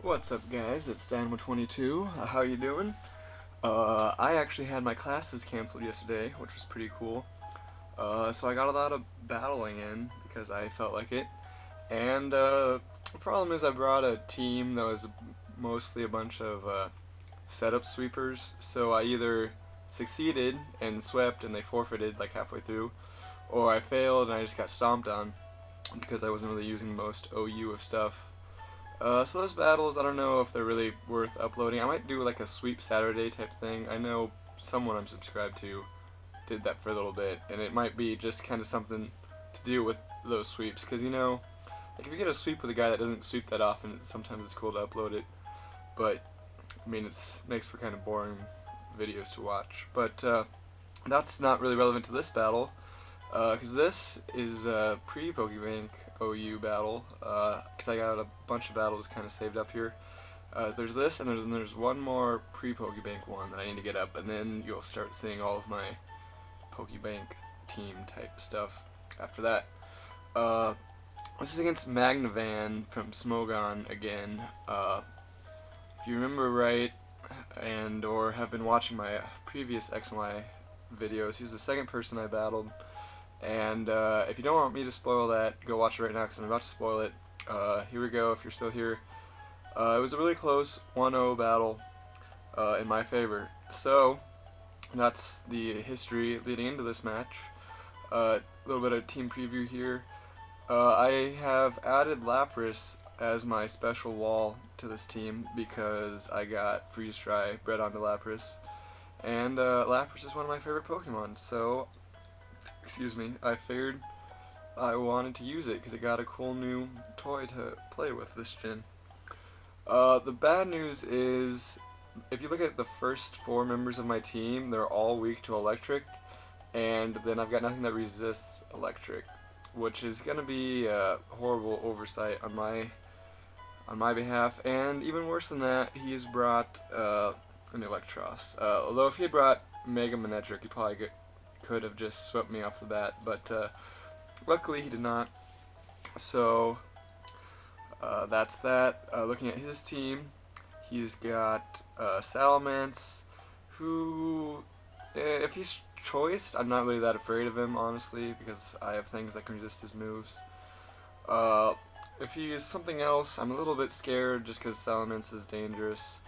What's up, guys? It's Dynamo22. How you doing? I actually had my classes canceled yesterday, which was pretty cool. So I got a lot of battling in because I felt like it. And the problem is I brought a team that was mostly a bunch of setup sweepers. So I either succeeded and swept and they forfeited like halfway through, or I failed and I just got stomped on because I wasn't really using most OU of stuff. So those battles, I don't know if they're really worth uploading. I might do like a sweep Saturday type thing. I know someone I'm subscribed to did that for a little bit, and it might be just kind of something to do with those sweeps, because like if you get a sweep with a guy that doesn't sweep that often, sometimes it's cool to upload it, but I mean it makes for kind of boring videos to watch. But that's not really relevant to this battle, because this is a pre-Pokebank OU battle, because I got a bunch of battles kind of saved up here. There's this, and there's one more pre-Pokebank one that I need to get up, and then you'll start seeing all of my Pokebank team type stuff after that. This is against Magnavan from Smogon again. If you remember right, and or have been watching my previous X and Y videos, he's the second person I battled. And if you don't want me to spoil that, go watch it right now because I'm about to spoil it. Here we go, if you're still here. It was a really close 1-0 battle in my favor. So, that's the history leading into this match. A little bit of team preview here. I have added Lapras as my special wall to this team because I got Freeze Dry bred onto Lapras. And Lapras is one of my favorite Pokemon, so excuse me, I figured I wanted to use it because it got a cool new toy to play with this gen. The bad news is, if you look at the first 4 members of my team, they're all weak to electric, and then I've got nothing that resists electric, which is going to be a horrible oversight on my behalf. And even worse than that, he's brought an Electros. Although if he had brought Mega Manectric, he probably could have just swept me off the bat, but luckily he did not. So that's that. Looking at his team, he's got Salamence, who, if he's choiced, I'm not really that afraid of him, honestly, because I have things that can resist his moves. If he is something else, I'm a little bit scared just because Salamence is dangerous,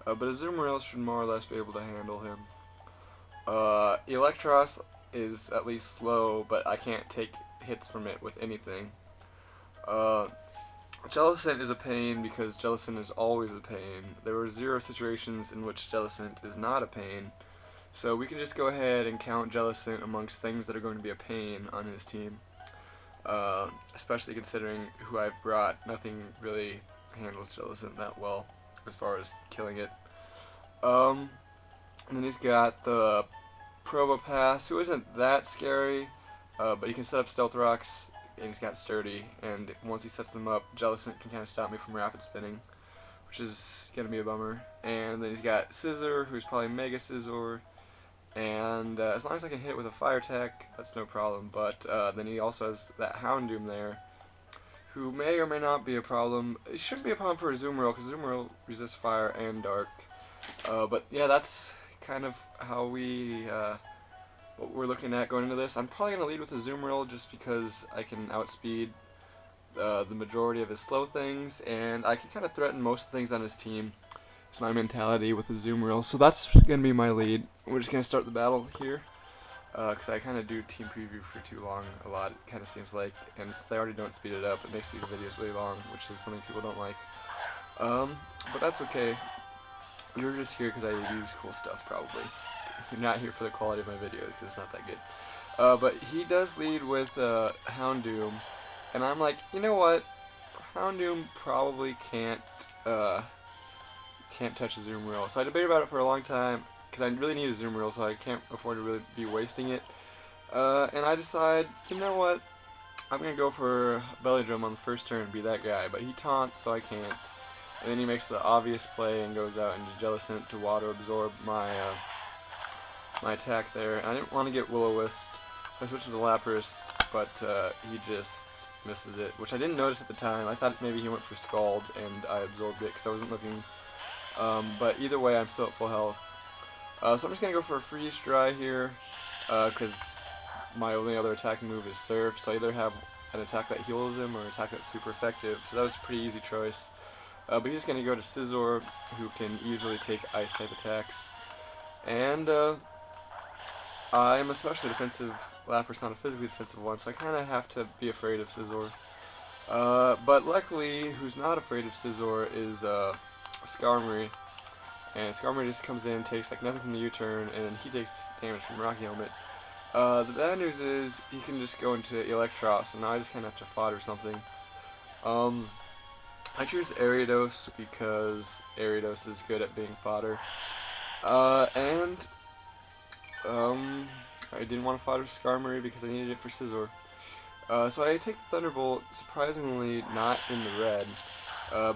but Azumarill should more or less be able to handle him. Electros is at least slow, but I can't take hits from it with anything. Jellicent is a pain because Jellicent is always a pain. There were 0 situations in which Jellicent is not a pain, so we can just go ahead and count Jellicent amongst things that are going to be a pain on his team. Especially considering who I've brought, nothing really handles Jellicent that well as far as killing it. And then he's got the Probopass, who isn't that scary, but he can set up Stealth Rocks, and he's got Sturdy, and once he sets them up, Jellicent can kind of stop me from rapid spinning, which is going to be a bummer. And then he's got Scizor, who's probably Mega Scizor, and as long as I can hit it with a Fire attack, that's no problem. But then he also has that Houndoom there, who may or may not be a problem. It shouldn't be a problem for Azumarill, because Azumarill resists Fire and Dark. But yeah, that's kind of how what we're looking at going into this. I'm probably going to lead with Azumarill just because I can outspeed the majority of his slow things, and I can kind of threaten most things on his team. It's my mentality with Azumarill, so that's going to be my lead. We're just going to start the battle here, because I kind of do team preview for too long a lot, it kind of seems like, and since I already don't speed it up, it makes these videos really long, which is something people don't like. But that's okay. You're just here because I use cool stuff, probably. You're not here for the quality of my videos, because it's not that good. But he does lead with Houndoom, and I'm like, you know what? Houndoom probably can't touch Azumarill. So I debated about it for a long time, because I really need Azumarill, so I can't afford to really be wasting it. And I decide, you know what? I'm going to go for Belly Drum on the first turn and be that guy, but he taunts, so I can't. And then he makes the obvious play and goes out into Jellicent to Water Absorb my attack there. And I didn't want to get Will-O-Wisp, so I switched to Lapras, but he just misses it, which I didn't notice at the time. I thought maybe he went for Scald, and I absorbed it because I wasn't looking. But either way, I'm still at full health. So I'm just going to go for a Freeze Dry here, because my only other attacking move is Surf, so I either have an attack that heals him or an attack that's super effective, so that was a pretty easy choice. But he's going to go to Scizor, who can easily take Ice-type attacks. And I am especially defensive Lapras, not a physically defensive one, so I kind of have to be afraid of Scizor. But luckily, who's not afraid of Scizor is Skarmory. And Skarmory just comes in, takes like nothing from the U-turn, and he takes damage from Rocky Helmet. The bad news is he can just go into Electros, and now I just kind of have to fodder something. I choose Ariados because Ariados is good at being fodder. I didn't want to fodder Skarmory because I needed it for Scizor. So I take the Thunderbolt, surprisingly not in the red,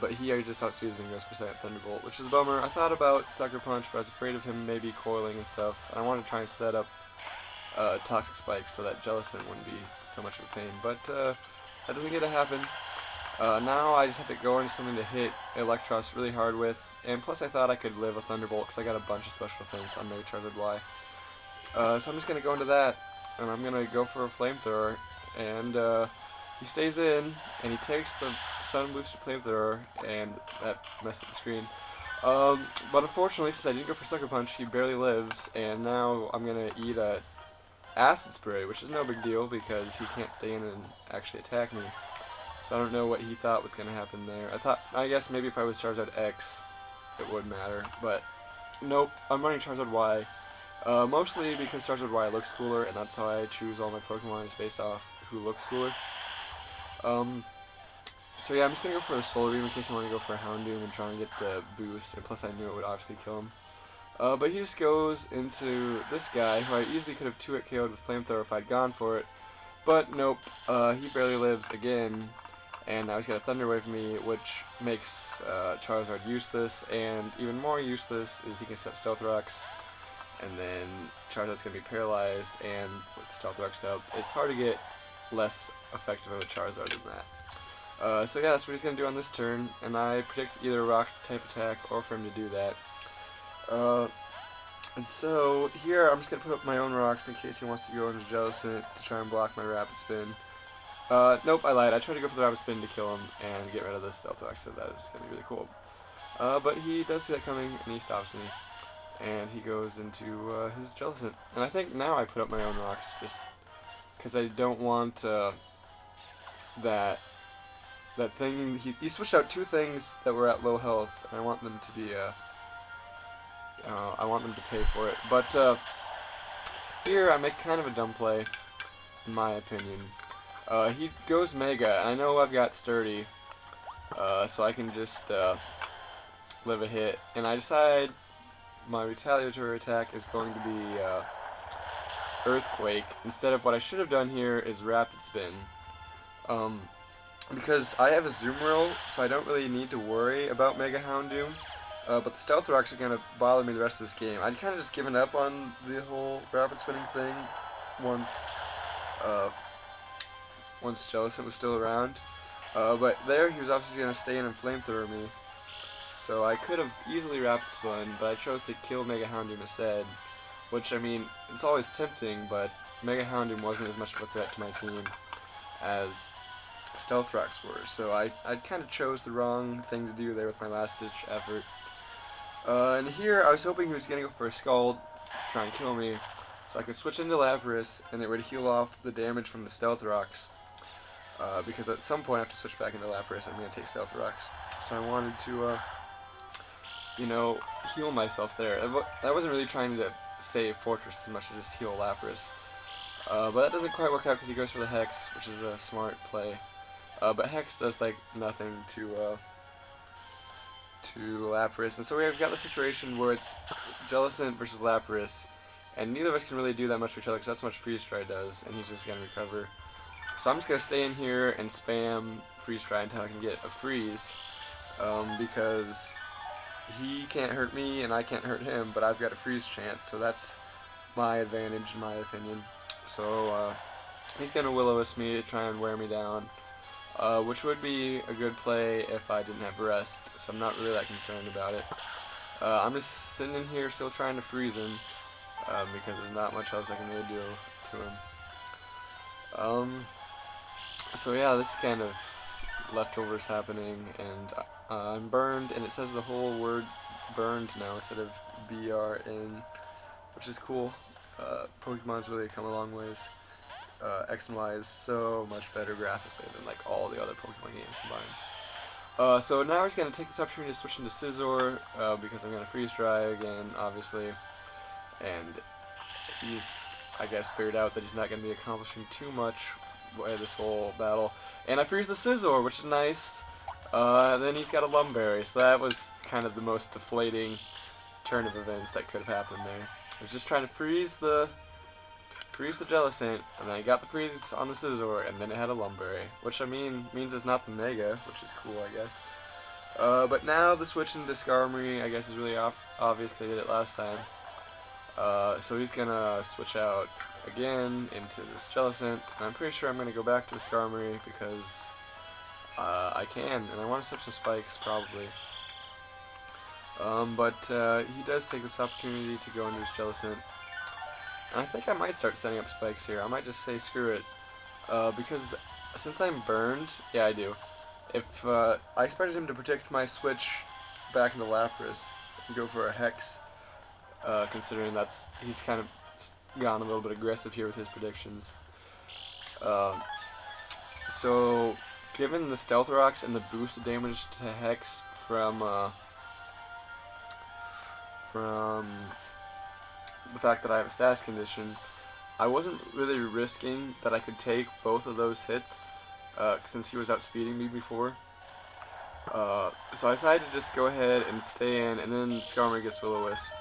but he just outspeeds me and goes for Silent Thunderbolt, which is a bummer. I thought about Sucker Punch, but I was afraid of him maybe coiling and stuff, and I wanted to try and set up Toxic Spikes so that Jellicent wouldn't be so much of a pain, but that doesn't get to happen. Now I just have to go into something to hit Electros really hard with, and plus I thought I could live a Thunderbolt because I got a bunch of special defense on Mega Charizard Y. So I'm just going to go into that, and I'm going to go for a Flamethrower, and he stays in, and he takes the Sun Boosted Flamethrower, and that messed up the screen. But unfortunately, since I didn't go for Sucker Punch, he barely lives, and now I'm going to eat a Acid Spray, which is no big deal because he can't stay in and actually attack me. So I don't know what he thought was going to happen there. I guess maybe if I was Charizard X, it would matter, but nope, I'm running Charizard Y. Mostly because Charizard Y looks cooler, and that's how I choose all my Pokemon, is based off who looks cooler. So yeah, I'm just going to go for a Solar Beam in case I want to go for a Houndoom and try and get the boost, and plus I knew it would obviously kill him. But he just goes into this guy, who I easily could have 2-hit KO'd with Flamethrower if I'd gone for it, but nope, he barely lives again, and now he's got a Thunder Wave me, which makes Charizard useless, and even more useless is he can set Stealth Rocks. And then Charizard's going to be paralyzed, and with Stealth Rocks up, it's hard to get less effective of a Charizard than that. So yeah, that's what he's going to do on this turn, and I predict either a Rock-type attack or for him to do that. And so here I'm just going to put up my own rocks in case he wants to go into Jellicent to try and block my Rapid Spin. Nope, I lied. I tried to go for the Rapid Spin to kill him and get rid of the Stealth Rocks, so that is going to be really cool. But he does see that coming, and he stops me. And he goes into his Jellicent. And I think now I put up my own rocks, just because I don't want that thing. He switched out 2 things that were at low health, and I want them to be, I want them to pay for it. But here I make kind of a dumb play, in my opinion. He goes Mega, and I know I've got Sturdy, so I can just live a hit, and I decide my retaliatory attack is going to be Earthquake, instead of what I should have done here is Rapid Spin. Because I have a Zoom Roll, so I don't really need to worry about Mega Houndoom, but the Stealth Rocks are going to bother me the rest of this game. I'd kind of just given up on the whole Rapid Spinning thing once Jellicent was still around, but there he was obviously going to stay in and Flamethrower me. So I could have easily Rapid Spun, but I chose to kill Mega Houndoom instead, which, I mean, it's always tempting, but Mega Houndoom wasn't as much of a threat to my team as Stealth Rocks were, so I kind of chose the wrong thing to do there with my last-ditch effort. And here, I was hoping he was going to go for a Scald to try and kill me, so I could switch into Lapras, and it would heal off the damage from the Stealth Rocks, because at some point I have to switch back into Lapras, I'm going to take Stealth Rocks. So I wanted to, heal myself there. I wasn't really trying to save Fortress as much as just heal Lapras. But that doesn't quite work out because he goes for the Hex, which is a smart play. But Hex does like nothing to Lapras, and so we've got the situation where it's Jellicent versus Lapras, and neither of us can really do that much for each other because that's how much Freeze Dry does, and he's just going to recover. So I'm just going to stay in here and spam Freeze Dry until I can get a freeze, because he can't hurt me and I can't hurt him, but I've got a freeze chance, so that's my advantage in my opinion. So he's going to Will-O-Wisp me to try and wear me down. which would be a good play if I didn't have rest, so I'm not really that concerned about it. I'm just sitting in here still trying to freeze him, because there's not much else I can really do to him. So yeah, this is kind of leftovers happening, and I'm burned, and it says the whole word burned now instead of BRN, which is cool. Pokemon's really come a long ways. X and Y is so much better graphically than like all the other Pokemon games combined. So now he's going to take this opportunity to switch into Scizor, because I'm going to freeze dry again, obviously, and he's, I guess, figured out that he's not going to be accomplishing too much by this whole battle. And I freeze the Scizor, which is nice. Then he's got a Lumberry, so that was kind of the most deflating turn of events that could have happened there. I was just trying to freeze the Jellicent, and then I got the freeze on the Scizor, and then it had a Lumberry, which I mean means it's not the Mega, which is cool, I guess. But now the switch into Skarmory, I guess, is really obvious because I did it last time. So he's gonna switch out again into this Jellicent, and I'm pretty sure I'm gonna go back to the Skarmory because I can, and I want to switch some spikes probably. But he does take this opportunity to go into his Jellicent. And I think I might start setting up spikes here. I might just say screw it, because since I'm burned, yeah, I do. If I expected him to predict my switch back into Lapras and go for a Hex, considering he's kind of gone a little bit aggressive here with his predictions. So given the Stealth Rocks and the boosted damage to Hex from the fact that I have a status condition, I wasn't really risking that I could take both of those hits, since he was outspeeding me before. So I decided to just go ahead and stay in, and then Skarmory gets Will-O-Wisp.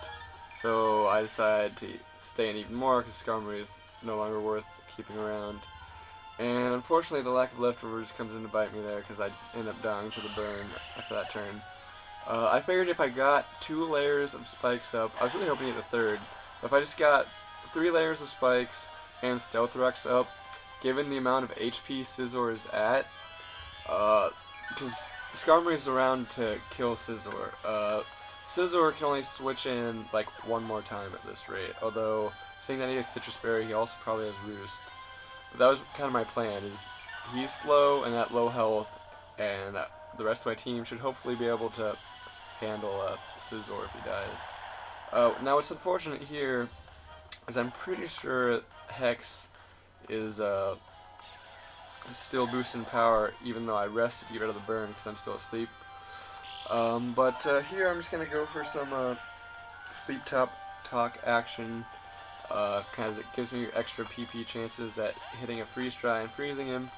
So I decided to stay in even more because Skarmory is no longer worth keeping around. And unfortunately the lack of leftovers comes in to bite me there because I end up dying to the burn after that turn. I figured if I got 2 layers of spikes up, I was really hoping to get the third. But if I just got 3 layers of spikes and Stealth Rocks up, given the amount of HP Scizor is at, because Skarmory is around to kill Scizor. Scizor can only switch in like 1 more time at this rate, although seeing that he has Citrus Berry, he also probably has Roost. But that was kind of my plan, is he's slow and at low health, and the rest of my team should hopefully be able to handle Scizor if he dies. Now what's unfortunate here is I'm pretty sure Hex is still boosting power even though I rested to get rid of the burn because I'm still asleep. But here I'm just going to go for some Sleep Talk action, because it gives me extra PP chances at hitting a Freeze Dry and freezing him.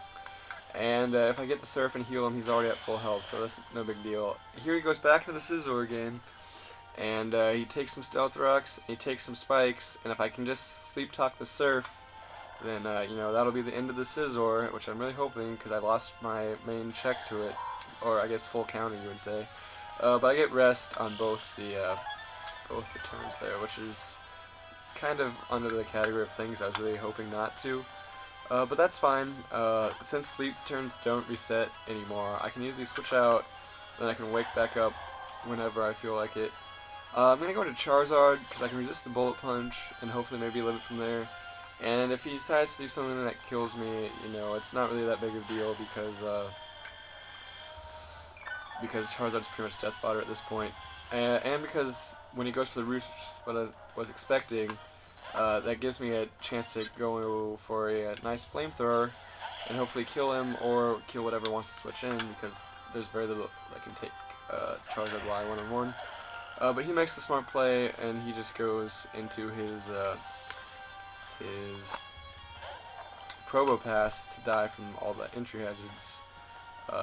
And if I get the Surf and heal him, he's already at full health, so that's no big deal. Here he goes back to the Scizor again, and he takes some Stealth Rocks, he takes some Spikes, and if I can just Sleep Talk the Surf, then you know, that'll be the end of the Scizor, which I'm really hoping because I lost my main check to it, or I guess full counter you would say. But I get rest on both the turns there, which is kind of under the category of things I was really hoping not to. But that's fine. Since sleep turns don't reset anymore, I can easily switch out, then I can wake back up whenever I feel like it. I'm going to go into Charizard, because I can resist the Bullet Punch, and hopefully maybe live it from there. And if he decides to do something that kills me, you know, it's not really that big of a deal, because Charizard's pretty much death fodder at this point. And because when he goes for the Roost, what I was expecting, that gives me a chance to go for a nice Flamethrower and hopefully kill him or kill whatever wants to switch in, because there's very little that can take Charizard Y one-on-one. But he makes the smart play, and he just goes into his Probopass to die from all the entry hazards,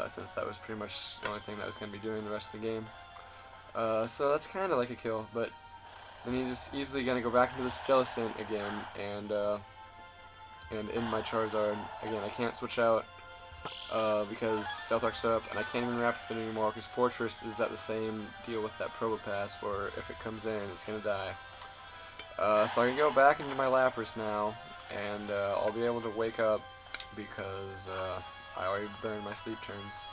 since that was pretty much the only thing that I was going to be doing the rest of the game. So that's kind of like a kill, but then he's just easily going to go back into this Jellicent again, and in my Charizard. Again, I can't switch out because Stealth Rock's up, and I can't even Rapid Spin anymore because Fortress is at the same deal with that Probopass, where if it comes in, it's going to die. So I can go back into my Lapras now, and I'll be able to wake up because I already burned my sleep turns.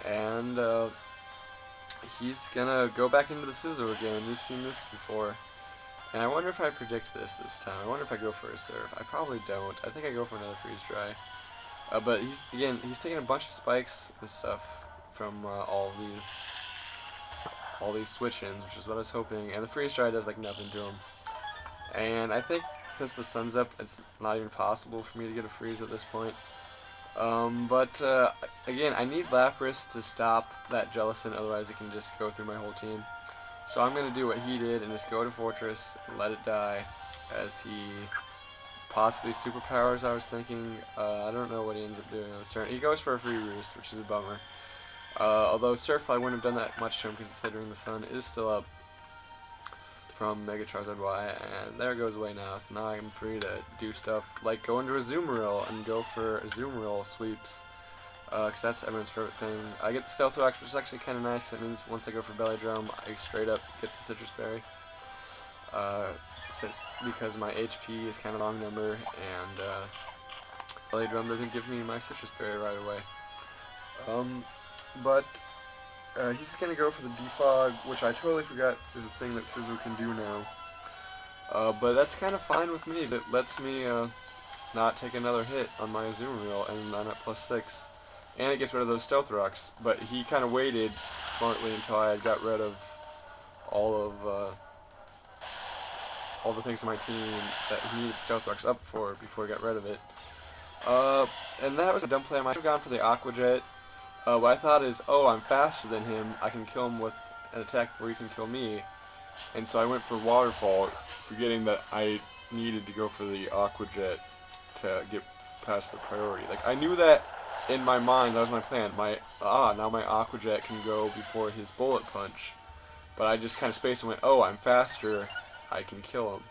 And he's gonna go back into the Scissor again. We've seen this before. And I wonder if I predict this time. I wonder if I go for a Surf. I probably don't. I think I go for another Freeze Dry. But he's taking a bunch of spikes and stuff from all these switch-ins, which is what I was hoping. And the Freeze Dry does like nothing to him. And I think since the sun's up, it's not even possible for me to get a freeze at this point. But again, I need Lapras to stop that Jellicent, otherwise it can just go through my whole team. So I'm going to do what he did and just go to Fortress and let it die as he possibly superpowers, I was thinking. I don't know what he ends up doing on this turn. He goes for a free Roost, which is a bummer. Although Surf probably wouldn't have done that much to him considering the sun is still up from Mega Charizard Y, and there it goes away now. So now I'm free to do stuff like go into a Azumarill and go for Azumarill sweeps, because that's everyone's favorite thing. I get the Stealth Rock, which is actually kind of nice, because it means once I go for Belly Drum, I straight up get the Citrus Berry, because my HP is kind of long number, and Belly Drum doesn't give me my Citrus Berry right away. But he's going to go for the Defog, which I totally forgot is a thing that Scizor can do now. But that's kind of fine with me. That lets me not take another hit on my Azumarill, and I'm at +6. And it gets rid of those Stealth Rocks. But he kind of waited smartly until I got rid of all the things in my team that he needed Stealth Rocks up for before he got rid of it. And that was a dumb play. I might have gone for the Aqua Jet. What I thought is, oh, I'm faster than him, I can kill him with an attack before he can kill me. And so I went for Waterfall, forgetting that I needed to go for the Aqua Jet to get past the priority. Like, I knew that in my mind, that was my plan. Now my Aqua Jet can go before his Bullet Punch. But I just kind of spaced and went, oh, I'm faster, I can kill him.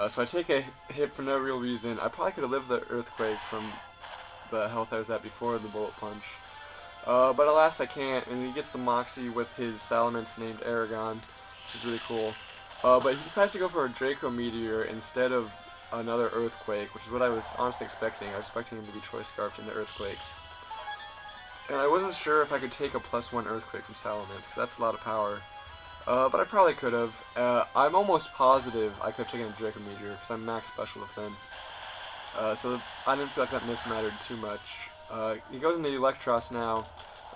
So I take a hit for no real reason. I probably could have lived the Earthquake from the health I was at before the Bullet Punch. But alas, I can't, and he gets the Moxie with his Salamence named Aragon, which is really cool. But he decides to go for a Draco Meteor instead of another Earthquake, which is what I was honestly expecting. I was expecting him to be Choice Scarfed into Earthquake. And I wasn't sure if I could take a +1 Earthquake from Salamence, because that's a lot of power. But I probably could have. I'm almost positive I could have taken a Draco Meteor, because I'm max special defense. So I didn't feel like that miss mattered too much. He goes into Electros now.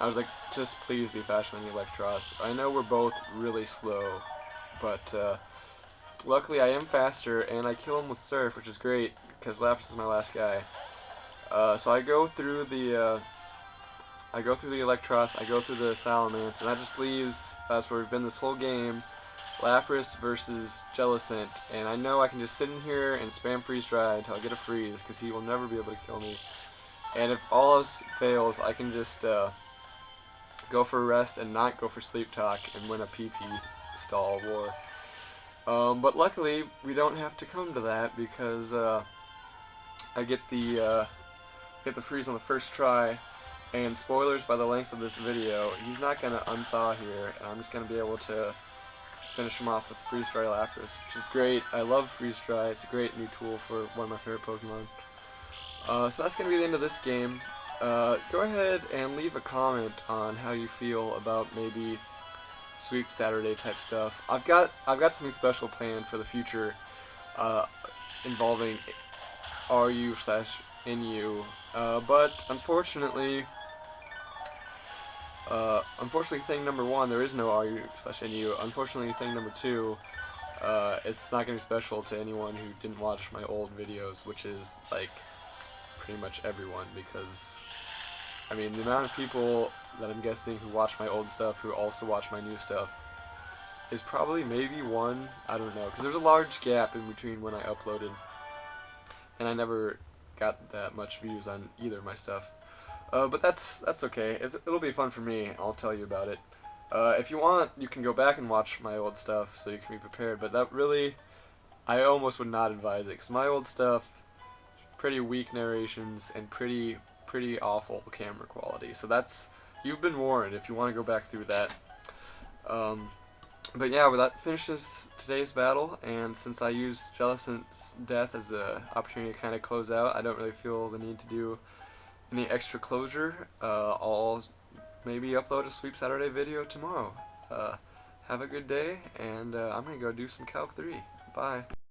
I was like, just please be faster than Electros. I know we're both really slow, but luckily I am faster, and I kill him with Surf, which is great, because Lapras is my last guy. So I go through the Electros, I go through the Salamence, and that just leaves us where we've been this whole game, Lapras versus Jellicent, and I know I can just sit in here and spam Freeze Dry until I get a freeze, because he will never be able to kill me. And if all else fails, I can just go for Rest and not go for Sleep Talk and win a PP stall war. But luckily, we don't have to come to that, because I get the freeze on the first try. And spoilers by the length of this video, he's not going to unthaw here, and I'm just going to be able to finish him off with Freeze Dry Lapras, which is great. I love Freeze Dry. It's a great new tool for one of my favorite Pokemon. So that's going to be the end of this game. Go ahead and leave a comment on how you feel about maybe Sweep Saturday type stuff. I've got something special planned for the future involving RU/NU, but unfortunately thing number 1, there is no RU/NU. Unfortunately, thing number 2, it's not going to be special to anyone who didn't watch my old videos, which is like pretty much everyone, because I mean the amount of people that I'm guessing who watch my old stuff who also watch my new stuff is probably maybe 1, I don't know, because there's a large gap in between when I uploaded, and I never got that much views on either of my stuff. But that's okay. It'll be fun for me. I'll tell you about it. If you want, you can go back and watch my old stuff so you can be prepared. But that really, I almost would not advise it, because my old stuff, pretty weak narrations and pretty awful camera quality. So you've been warned if you want to go back through that. But yeah, that finishes today's battle, and since I used Jellicent's death as an opportunity to kind of close out, I don't really feel the need to do any extra closure, I'll maybe upload a Sweep Saturday video tomorrow. Have a good day, and I'm going to go do some Calc 3. Bye.